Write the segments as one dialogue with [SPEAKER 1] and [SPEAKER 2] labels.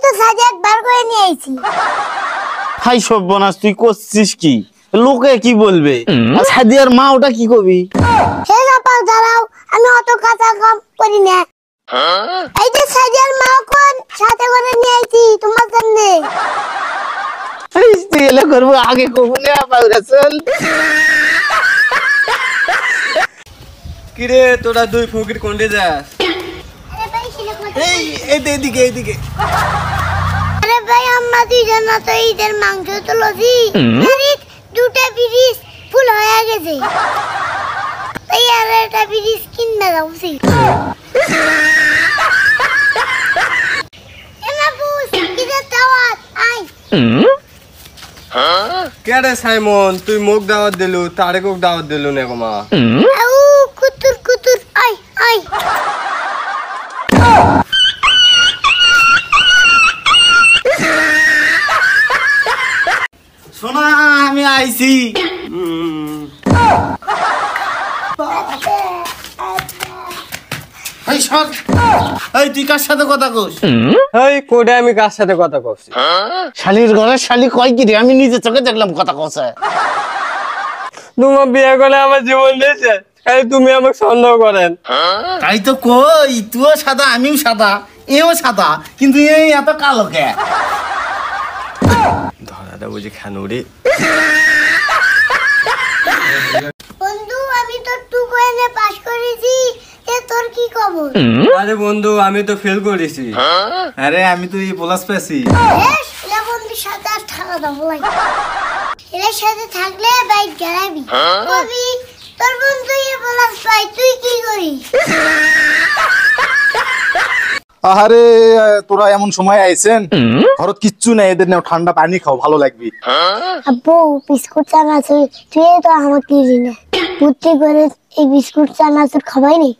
[SPEAKER 1] তো সাজে একবার করে নিয়ে আইছি।
[SPEAKER 2] হাই সর্বনাশ, তুই করছিস কি? লোকে কি বলবে? সাদিয়ার মা ওটা কি করবি?
[SPEAKER 1] হে আপা দাঁড়াও, আমি অত কাঁচা কাম করি না। এই যে সাদিয়ার মা কোন সাথে করে নিয়ে আইছি তোমার জন্য।
[SPEAKER 2] তুই এলে করবো আগে কবু না পাউরা চল।
[SPEAKER 3] কিরে তোরা দুই ফকির কোন্ডে যাস?
[SPEAKER 1] আরে ভাই ছিলে কোথায়?
[SPEAKER 2] এই এদিকে এদিকে।
[SPEAKER 1] আরে ভাই আমরা দুইজন না তো ঈদের মাংস তো লজি। আরে দুটা ব্রিজ ফুল হয়ে গেছে। এই আর একটা ব্রিজ কিনতে যাচ্ছি। এমা বুস কিরে দাওয়াত আই।
[SPEAKER 3] কেরে সাইমন তুই মোক দাওয়াত দিলু তারেকক দাওয়াত দিলু না কমা?
[SPEAKER 1] আউ কুতুর কুতুর আই আই।
[SPEAKER 2] শোনা আমি আইছি। এই সর। এই তুই কার সাথে কথা কস?
[SPEAKER 3] এই কোডে আমি কার সাথে কথা কইছি?
[SPEAKER 2] শালির ঘরে শালি কয় কি রে? আমি নিজে চোখে দেখলাম কথা কছে।
[SPEAKER 3] তোমার বিয়ে করে আমার জীবন দিয়েছে, খালি তুমি আমাকে সন্দেহ করেন।
[SPEAKER 2] তাই তো কই, তুইও সাদা আমিও সাদা, এও সাদা, কিন্তু এই এত কালো কে?
[SPEAKER 3] ধরাটা বুঝি খানুরি।
[SPEAKER 1] বন্ধু আমি তো টুকুনে পাস করেছি, এ তোর কি খবর?
[SPEAKER 3] আরে বন্ধু আমি তো ফেল করেছি।
[SPEAKER 2] আরে আমি তো এই প্লাস পেয়েছি।
[SPEAKER 1] বেশ এলা বন্ধুর সাথে আর থাকা যাবো না। এর সাথে থাকলে বাইক গেলাবি। কবি তোর বন্ধু এ প্লাস পাই, তুই কি করিস?
[SPEAKER 4] আহারে তোরা এমন সময় আইছেন, ঘরত কিচ্ছু নাই, এদের নাও ঠান্ডা পানি খাও, ভালো লাগবে।
[SPEAKER 1] আব্বু বিস্কুট চানাচুর তুই তো আমাকে দিলি না, বুদ্ধি করে এই বিস্কুট চানাচুর খাবাই নি।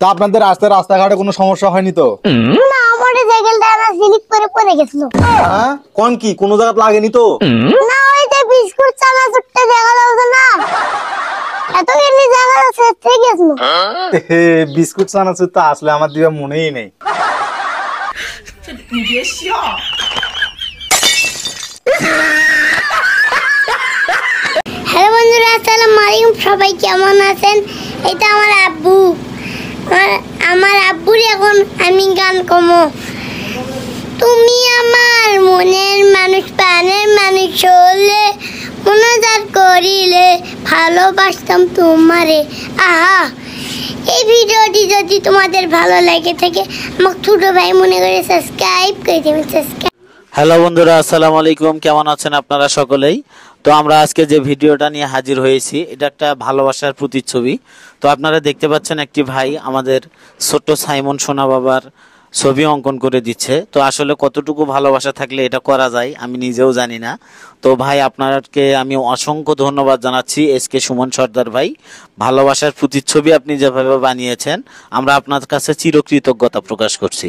[SPEAKER 4] তা আপনাদের রাস্তাঘাটে কোনো সমস্যা হয়নি তো?
[SPEAKER 1] না আমার সাইকেলটা না স্লিপ করে পড়ে গেছিল।
[SPEAKER 4] হ্যাঁ কোন কি কোনো জায়গা লাগেনি তো?
[SPEAKER 1] না ওই যে বিস্কুট চানাচুরটা দেখা যাচ্ছে না, এত এমনি জায়গা আছে ঠিক গেছিল।
[SPEAKER 4] বিস্কুট চানাচুর তো আসলে আমার দিবা মনেই নেই।
[SPEAKER 1] হ্যালো বন্ধুরা, আসসালামু আলাইকুম, সবাই কেমন আছেন? এটা আমার আব্বু। আমার আব্বুর এখন আমি গান কমো। তুমি আমার মনের মানুষ, প্রাণের মানুষ হলে, মনোজাত করিলে ভালোবাসতাম তোমারে। আহা, এই ভিডিওটি যদি তোমাদের ভালো লাগে থাকে আমাকে ছোট ভাই মনে করে সাবস্ক্রাইব করে দেবেন।
[SPEAKER 2] হ্যালো বন্ধুরা, আসসালামু আলাইকুম, কেমন আছেন আপনারা সকলেই? তো আমরা আজকে যে ভিডিওটা নিয়ে হাজির হয়েছি এটা একটা ভালোবাসার প্রতিচ্ছবি। তো আপনারা দেখতে পাচ্ছেন একটি ভাই আমাদের ছোট্ট সাইমন সোনা বাবার ছবি অঙ্কন করে দিচ্ছে। তো আসলে কতটুকু ভালোবাসা থাকলে এটা করা যায় আমি নিজেও জানি না। তো ভাই আপনাকে আমি অসংখ্য ধন্যবাদ জানাচ্ছি, এসকে সুমন সর্দার ভাই। ভালোবাসার প্রতিচ্ছবি আপনি যেভাবে বানিয়েছেন আমরা আপনার কাছে চিরকৃতজ্ঞতা প্রকাশ করছি।